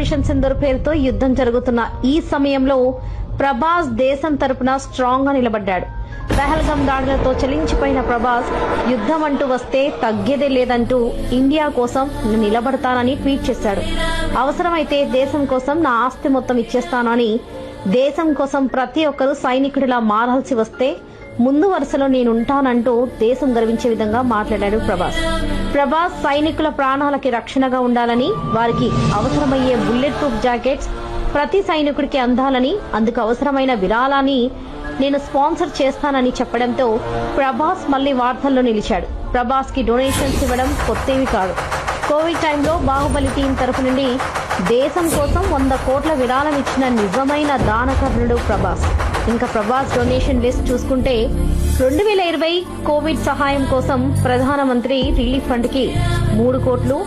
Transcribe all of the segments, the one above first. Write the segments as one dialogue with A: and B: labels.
A: Operation Sindoor పేరుతో యుద్ధం జరుగుతున్న ఈ సమయంలో ప్రభాస్ దేశం తరపున స్ట్రాంగ్ గా నిలబడ్డాడు. పహల్గాం దాడులతో చలించిపోయిన ప్రభాస్ యుద్ధం అంటూ వస్తే తగ్గేదే లేదంటూ ఇండియా కోసం నిలబడతానని ట్వీట్ చేశాడు. అవసరమైతే దేశం కోసం నా ఆస్తి మొత్తం ఇచ్చేస్తానని, దేశం కోసం ప్రతి ఒక్కరూ సైనికుడిలా మారాల్సి వస్తే ముందు వరుసలో నేనుంటానంటూ దేశం గర్వించే విధంగా మాట్లాడాడు ప్రభాస్ సైనికుల ప్రాణాలకి రక్షణగా ఉండాలని, వారికి అవసరమయ్యే బుల్లెట్ ప్రూఫ్ జాకెట్స్ ప్రతి సైనికుడికి అందాలని, అందుకు అవసరమైన విరాళాన్ని నేను స్పాన్సర్ చేస్తానని చెప్పడంతో ప్రభాస్ మళ్లీ వార్తల్లో నిలిచాడు. ప్రభాస్ కి డొనేషన్స్ ఇవ్వడం కొత్తేవి కాదు. కోవిడ్ టైంలో బాహుబలి టీం తరఫు నుండి దేశం కోసం 100 కోట్ల విరాళం ఇచ్చిన నిజమైన దానకర్ణుడు ప్రభాస్. ఇంకా ప్రభాస్ డొనేషన్ లిస్ట్ చూసుకుంటే 2020 కోవిడ్ సహాయం కోసం ప్రధానమంత్రి రిలీఫ్ ఫండ్ కి 3 కోట్లు,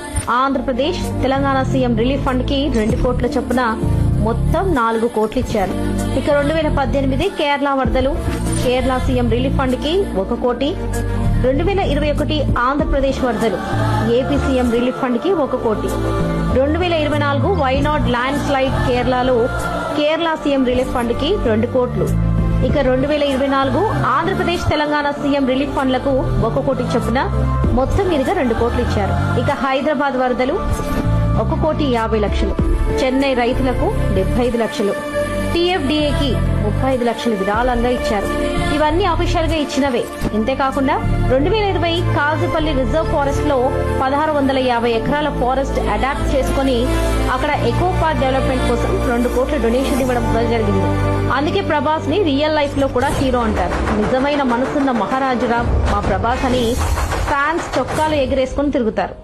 A: Andhra Pradesh Telangana CM relief fund కి 2 కోట్ల చొప్పున మొత్తం 4 కోట్లు ఇచ్చారు. ఇక 2018 కేరళ వరదలు, కేరళ సీఎం రిలీఫ్ ఫండ్ కి 1 కోటి, 2021 ఆంధ్రప్రదేశ్ వరదలు, ఏపీ సీఎం రిలీఫ్ ఫండ్ కి 1 కోటి, 2024 వైనాడ్ ల్యాండ్ స్లైడ్ కేరళలో కేరళ సీఎం రిలీఫ్ ఫండ్ కి 2 కోట్లు. ఇక 2024 ఆంధ్రప్రదేశ్ తెలంగాణ సీఎం రిలీఫ్ ఫండ్లకు 1 కోటి చొప్పున మొత్తం మీదుగా 2 కోట్లు ఇచ్చారు. ఇక హైదరాబాద్ వరదలు 1,50,00,000, చెన్నై రైతులకు 75 లక్షలు, టీఎఫ్డీఏకి 35 లక్షలు విరాళంగా ఇచ్చారు. ఇవన్నీ అఫీషియల్ గా ఇచ్చినవే. ఇంతేకాకుండా 2020 కాజుపల్లి రిజర్వ్ ఫారెస్ట్ లో 1650 ఎకరాల ఫారెస్ట్ అడాప్ట్ చేసుకుని అక్కడ ఎకో పార్క్ డెవలప్మెంట్ కోసం 2 కోట్ల డొనేషన్ ఇవ్వడం కూడా జరిగింది. అందుకే ప్రభాస్ ని రియల్ లైఫ్ లో కూడా హీరో అంటారు. నిజమైన మనసున్న మహారాజురా మా ప్రభాస్ అని ఫ్యాన్స్ చొక్కాలు ఎగిరేసుకుని తిరుగుతారు.